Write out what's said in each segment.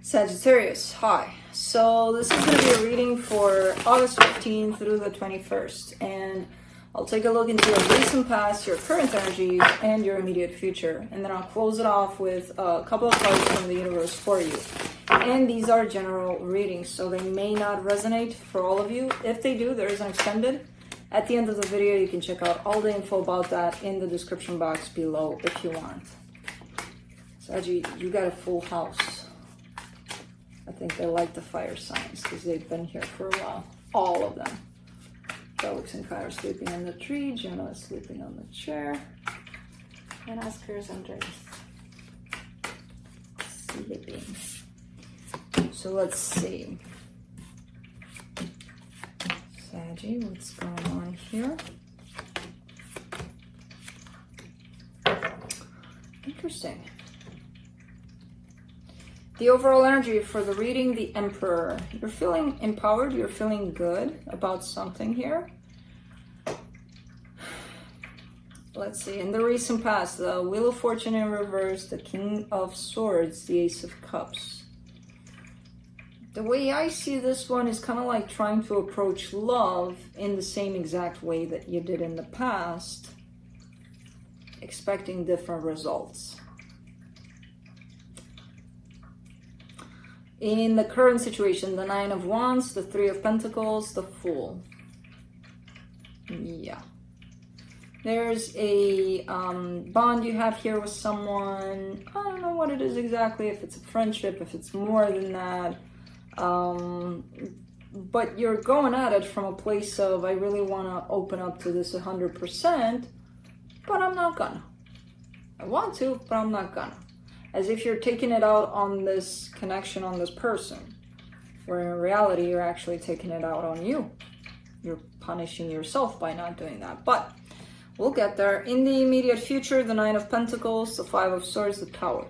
Sagittarius, hi. So this is going to be a reading for August 15th through the 21st, and I'll take a look into your recent past, your current energies, and your immediate future, and then I'll close it off with a couple of cards from the universe for you. And these are general readings, so they may not resonate for all of you. If they do, there is an extended. At the end of the video, you can check out all the info about that in the description box below if you want. Saggy, you got a full house. I think they like the fire signs because they've been here for a while. All of them. Felix and Kai are sleeping in the tree. Jenna is sleeping on the chair. And Oscar's underneath. Sleeping. So let's see. Saggy, what's going on here? Interesting. The overall energy for the reading, the Emperor. You're feeling empowered, you're feeling good about something here. Let's see, in the recent past, the Wheel of Fortune in reverse, the King of Swords, the Ace of Cups. The way I see this one is kind of like trying to approach love in the same exact way that you did in the past, expecting different results. In the current situation, the Nine of Wands, the Three of Pentacles, the Fool. Yeah. There's a bond you have here with someone. I don't know what it is exactly, if it's a friendship, if it's more than that. But you're going at it from a place of, I really want to open up to this 100%, but I'm not gonna. I want to, but I'm not gonna. As if you're taking it out on this connection, on this person, where in reality you're actually taking it out on you. You're punishing yourself by not doing that, but we'll get there. In the immediate future, the Nine of Pentacles, the Five of Swords, the Tower.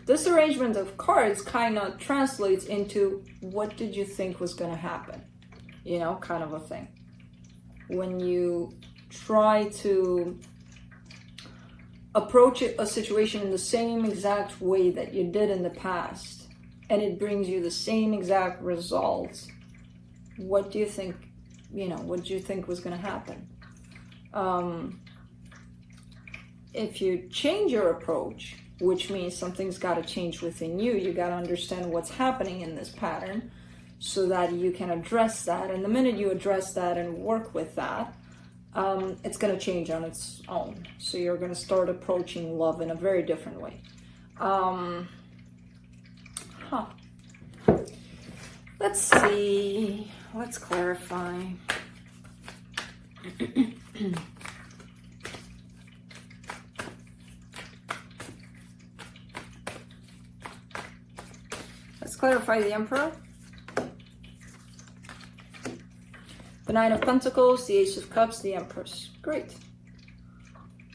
This arrangement of cards kind of translates into, what did you think was going to happen? You know, kind of a thing. When you try to approach a situation in the same exact way that you did in the past, and it brings you the same exact results, what do you think, what do you think was going to happen? If you change your approach, which means something's got to change within you, you got to understand what's happening in this pattern so that you can address that. And the minute you address that and work with that, it's going to change on its own. So you're going to start approaching love in a very different way. Let's see. Let's clarify. Let's clarify the Emperor. The Nine of Pentacles, the Ace of Cups, the Empress. Great.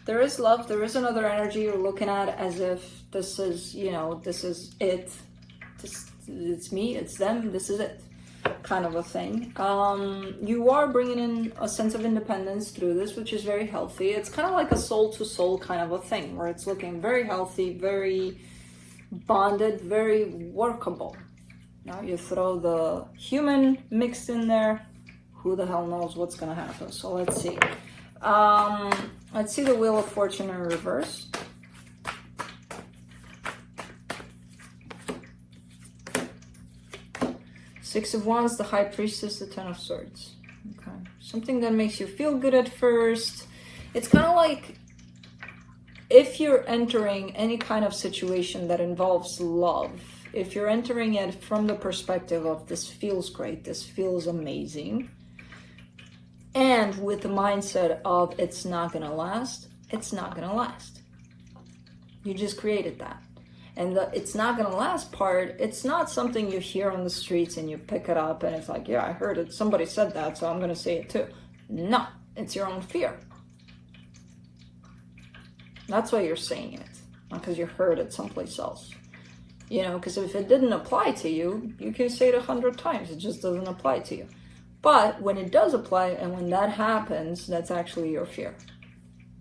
There is love. There is another energy you're looking at as if this is, this is it. It's me, it's them, this is it. Kind of a thing. You are bringing in a sense of independence through this, which is very healthy. It's kind of like a soul-to-soul kind of a thing, where it's looking very healthy, very bonded, very workable. Now you throw the human mixed in there, who the hell knows what's going to happen. So let's see. Let's see the Wheel of Fortune in reverse. Six of Wands, the High Priestess, the Ten of Swords. Okay. Something that makes you feel good at first. It's kind of like if you're entering any kind of situation that involves love, if you're entering it from the perspective of this feels great, this feels amazing, and with the mindset of it's not going to last, it's not going to last. You just created that. And the it's not going to last part, it's not something you hear on the streets and you pick it up and it's like, yeah, I heard it. Somebody said that, so I'm going to say it too. No, it's your own fear. That's why you're saying it, not because you heard it someplace else. Because if it didn't apply to you, you can say it 100 times. It just doesn't apply to you. But when it does apply and when that happens, that's actually your fear.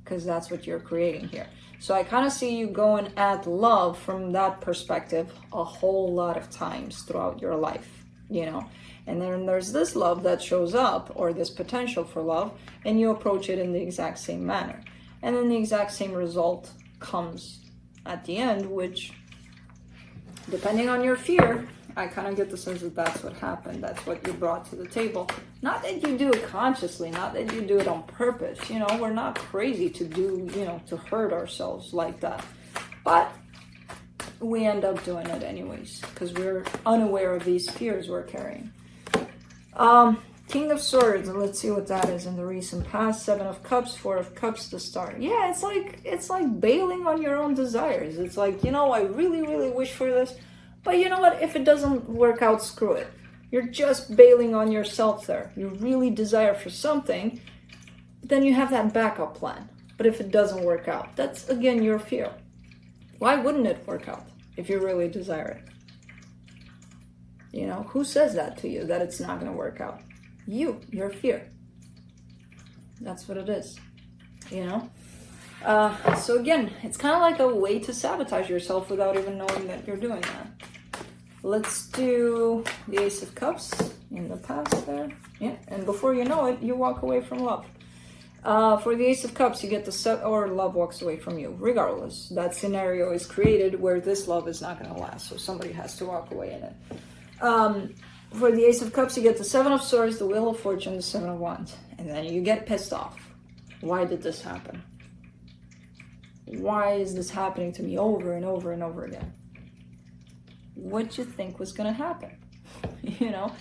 because that's what you're creating here. So I kind of see you going at love from that perspective a whole lot of times throughout your life, you know. And then there's this love that shows up, or this potential for love, and you approach it in the exact same manner. And then the exact same result comes at the end, which, depending on your fear, I kind of get the sense that that's what happened. That's what you brought to the table. Not that you do it consciously, not that you do it on purpose. You know, we're not crazy to do, you know, to hurt ourselves like that. But we end up doing it anyways, because we're unaware of these fears we're carrying. King of Swords, and let's see what that is in the recent past. 7 of Cups, 4 of Cups to start. Yeah, it's like bailing on your own desires. It's like, you know, I really, really wish for this, but you know what? If it doesn't work out, screw it. You're just bailing on yourself there. You really desire for something, but then you have that backup plan. But if it doesn't work out, that's again your fear. Why wouldn't it work out if you really desire it? You know, who says that to you, that it's not going to work out? Your fear. That's what it is, you know? So again, it's kind of like a way to sabotage yourself without even knowing that you're doing that. Let's do the Ace of Cups in the past there. Yeah, and before you know it, you walk away from love. For the Ace of Cups, you get the or love walks away from you. Regardless, that scenario is created where this love is not going to last, so somebody has to walk away in it. For the Ace of Cups, you get the 7 of Swords, the Wheel of Fortune, the 7 of Wands. And then you get pissed off. Why did this happen? Why is this happening to me over and over and over again? What you think was going to happen? You know?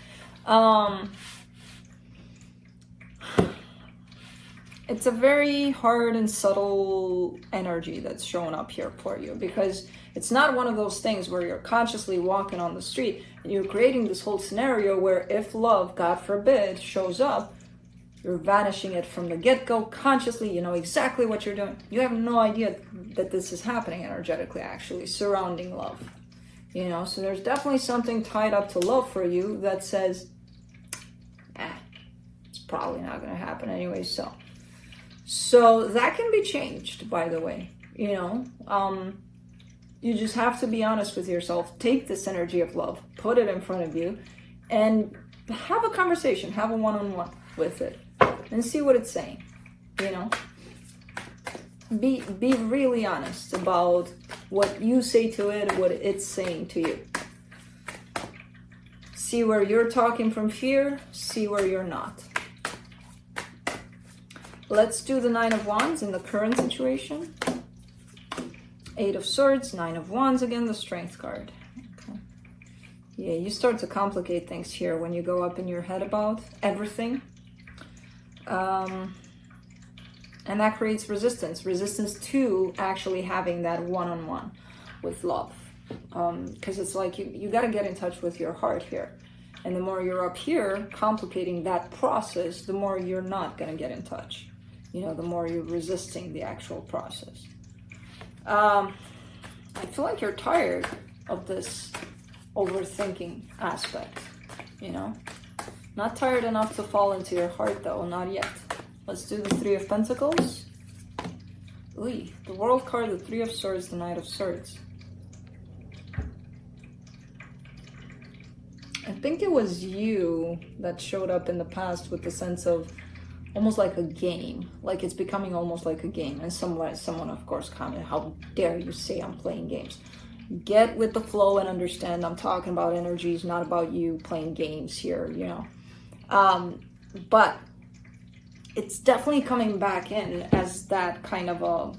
It's a very hard and subtle energy that's showing up here for you, because it's not one of those things where you're consciously walking on the street and you're creating this whole scenario where if love, God forbid, shows up, you're vanishing it from the get-go consciously. You know exactly what you're doing. You have no idea that this is happening energetically, actually, surrounding love. You know, so there's definitely something tied up to love for you that says, it's probably not going to happen anyway, So that can be changed, by the way, you know. You just have to be honest with yourself. Take this energy of love, put it in front of you, and have a conversation, have a one-on-one with it, and see what it's saying, you know. Be really honest about what you say to it, what it's saying to you. See where you're talking from fear, see where you're not. Let's do the 9 of Wands in the current situation. 8 of Swords, 9 of Wands, again, the Strength card. Okay. Yeah, you start to complicate things here when you go up in your head about everything. And that creates resistance to actually having that one-on-one with love. Because it's like you got to get in touch with your heart here. And the more you're up here complicating that process, the more you're not going to get in touch. You know, the more you're resisting the actual process. I feel like you're tired of this overthinking aspect, you know? Not tired enough to fall into your heart, though, not yet. Let's do the 3 of Pentacles. Ooh, the World card, the 3 of Swords, the Knight of Swords. I think it was you that showed up in the past with the sense of almost like a game, like it's becoming almost like a game. And someone of course commented, how dare you say I'm playing games? Get with the flow and understand I'm talking about energies, not about you playing games here, you know. But it's definitely coming back in as that kind of a,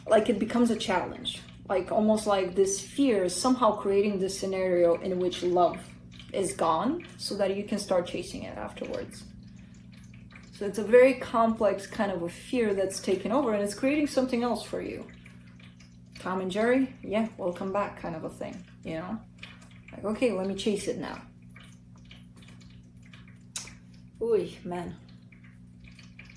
like it becomes a challenge, like almost like this fear is somehow creating this scenario in which love is gone so that you can start chasing it afterwards. So it's a very complex kind of a fear that's taken over, and it's creating something else for you. Tom and Jerry, yeah, welcome back kind of a thing, you know? Like, okay, let me chase it now. Ooh, man.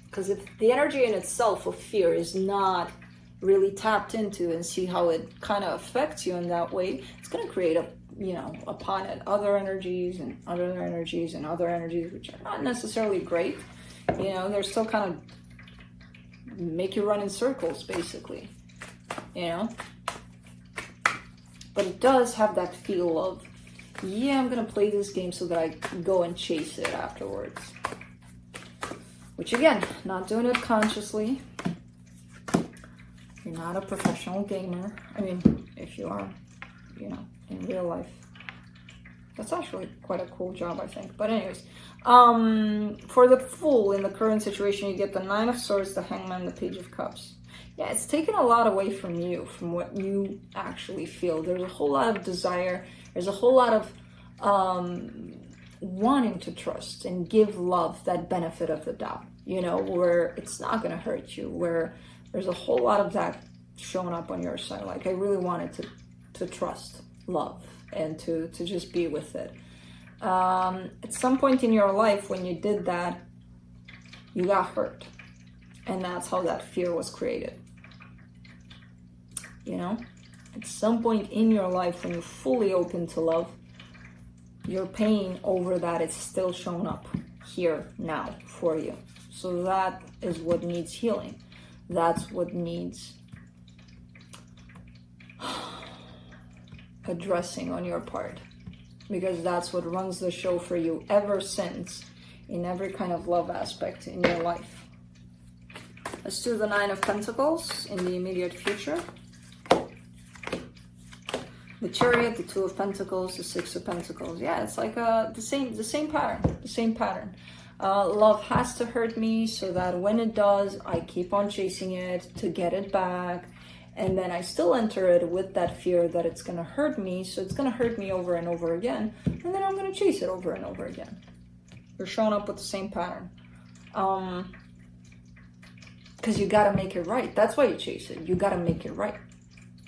Because if the energy in itself of fear is not really tapped into and see how it kind of affects you in that way, it's going to create upon it other energies and other energies and other energies, which are not necessarily great. You know, they're still kind of make you run in circles, basically, you know? But it does have that feel of, yeah, I'm gonna play this game so that I can go and chase it afterwards. Which again, not doing it consciously. You're not a professional gamer. I mean, if you are, you know, in real life. That's actually quite a cool job, I think. But anyways, for the Fool, in the current situation, you get the Nine of Swords, the Hangman, the Page of Cups. Yeah, it's taken a lot away from you, from what you actually feel. There's a whole lot of desire. There's a whole lot of wanting to trust and give love that benefit of the doubt, you know, where it's not going to hurt you, where there's a whole lot of that showing up on your side. Like, I really wanted to trust love and to just be with it. At some point in your life, when you did that, you got hurt. And that's how that fear was created. You know? At some point in your life, when you're fully open to love, your pain over that is still showing up here now for you. So that is what needs healing. That's what needs addressing on your part, because that's what runs the show for you ever since, in every kind of love aspect in your life. Let's do the Nine of Pentacles in the immediate future. The Chariot, the Two of Pentacles, the Six of Pentacles. Yeah, it's like the same pattern. Love has to hurt me so that when it does, I keep on chasing it to get it back. And then I still enter it with that fear that it's going to hurt me. So it's going to hurt me over and over again. And then I'm going to chase it over and over again. You're showing up with the same pattern. Because you got to make it right. That's why you chase it. You got to make it right.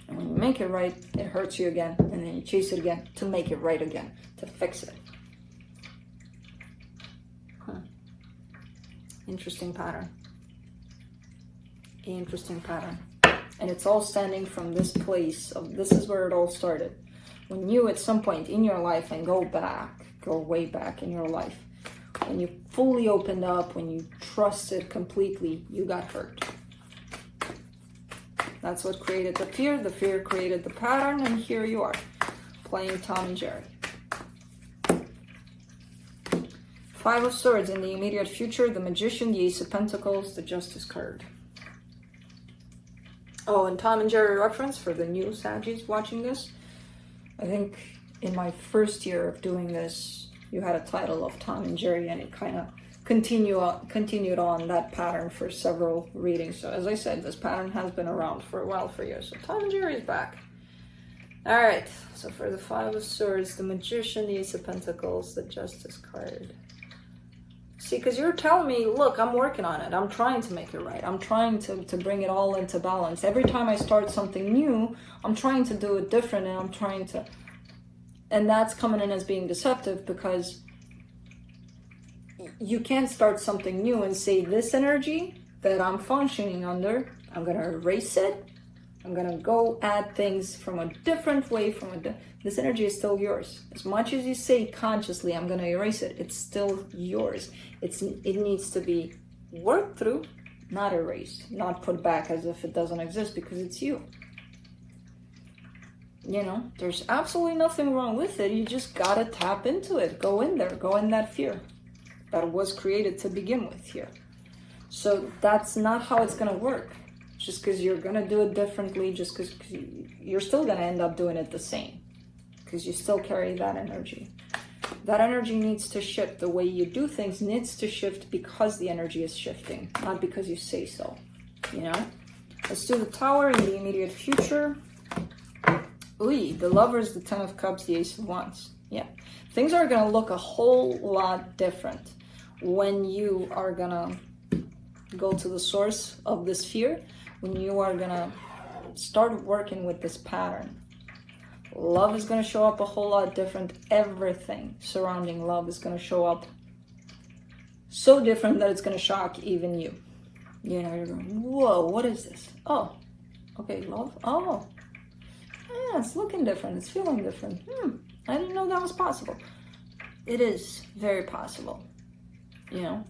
And when you make it right, it hurts you again. And then you chase it again to make it right again. To fix it. Interesting pattern. Interesting pattern. And it's all standing from this place of, this is where it all started. When you, at some point in your life, and go way back in your life, when you fully opened up, when you trusted completely, you got hurt. That's what created the fear created the pattern, and here you are, playing Tom and Jerry. Five of Swords in the immediate future, the Magician, the Ace of Pentacles, the Justice card. Oh, and Tom and Jerry reference for the new Sagis watching this. I think in my first year of doing this, you had a title of Tom and Jerry, and it kind of continued on that pattern for several readings. So as I said, this pattern has been around for a while for you. So Tom and Jerry is back. All right. So for the Five of Swords, the Magician, the Ace of Pentacles, the Justice card. See, because you're telling me, look, I'm working on it. I'm trying to make it right. I'm trying to bring it all into balance. Every time I start something new, I'm trying to do it different, and I'm trying to... And that's coming in as being deceptive, because you can't start something new and say, this energy that I'm functioning under, I'm going to erase it. I'm going to go add things from a different way. This energy is still yours. As much as you say consciously, I'm going to erase it, it's still yours. It needs to be worked through, not erased, not put back as if it doesn't exist, because it's you. You know, there's absolutely nothing wrong with it. You just got to tap into it. Go in there. Go in that fear that was created to begin with here. So that's not how it's going to work. Just because you're going to do it differently, just because you're still going to end up doing it the same. Because you still carry that energy. That energy needs to shift. The way you do things needs to shift because the energy is shifting, not because you say so. You know? Let's do the Tower in the immediate future. Ooh, the Lovers, the Ten of Cups, the Ace of Wands. Yeah. Things are going to look a whole lot different when you are going to go to the source of this fear, when you are going to start working with this pattern. Love is going to show up a whole lot different. Everything surrounding love is going to show up so different that it's going to shock even you. You know, you're going, whoa, what is this? Oh, okay, love. Oh, yeah, it's looking different. It's feeling different. I didn't know that was possible. It is very possible. You know,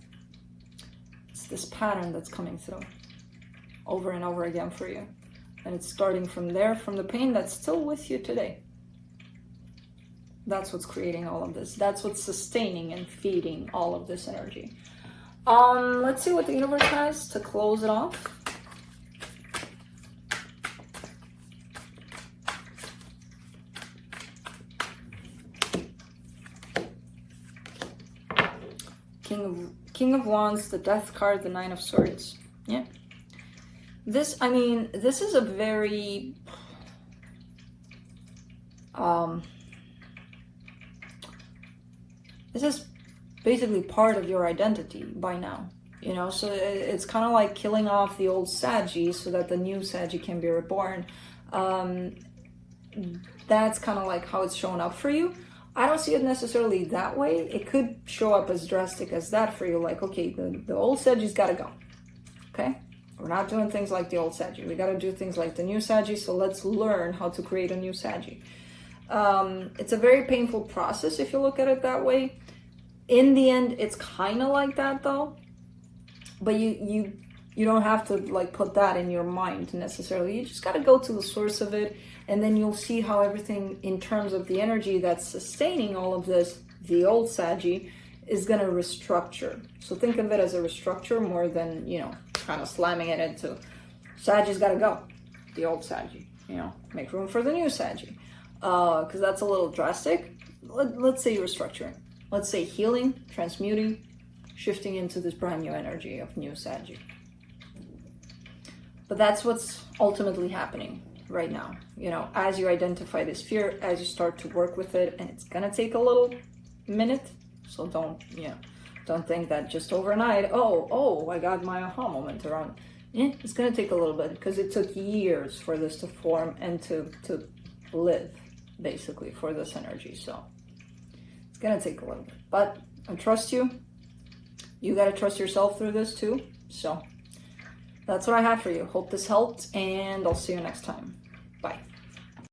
it's this pattern that's coming through. over and over again for you. And it's starting from there, from the pain that's still with you today. That's what's creating all of this. That's what's sustaining and feeding all of this energy. Let's see what the universe has to close it off. King of Wands, the Death card, the Nine of Swords. Yeah. This, I mean, this is a very this is basically part of your identity by now, you know, so it's kind of like killing off the old Sagi so that the new Sagi can be reborn. That's kind of like how it's showing up for you. I don't see it necessarily that way. It could show up as drastic as that for you, like, okay, the old Sagi's got to go, okay? We're not doing things like the old Sagi. We got to do things like the new Sagi, so let's learn how to create a new Sagi. It's a very painful process if you look at it that way. In the end, it's kind of like that though, but you don't have to like put that in your mind necessarily. You just got to go to the source of it, and then you'll see how everything in terms of the energy that's sustaining all of this, the old Sagi, is going to restructure. So think of it as a restructure more than, you know, kind of slamming it into Sagi's got to go, the old Sagi, you know, make room for the new Sagi, because that's a little drastic. Let's say restructuring. Let's say healing, transmuting, shifting into this brand new energy of new Sagi. But that's what's ultimately happening right now. You know, as you identify this fear, as you start to work with it, and it's gonna take a little minute. So don't think that just overnight, oh, I got my aha moment around. Yeah, it's gonna take a little bit because it took years for this to form and to live, basically, for this energy. So it's gonna take a little bit, but I trust you. You gotta trust yourself through this too. So that's what I have for you. Hope this helped, and I'll see you next time. Bye.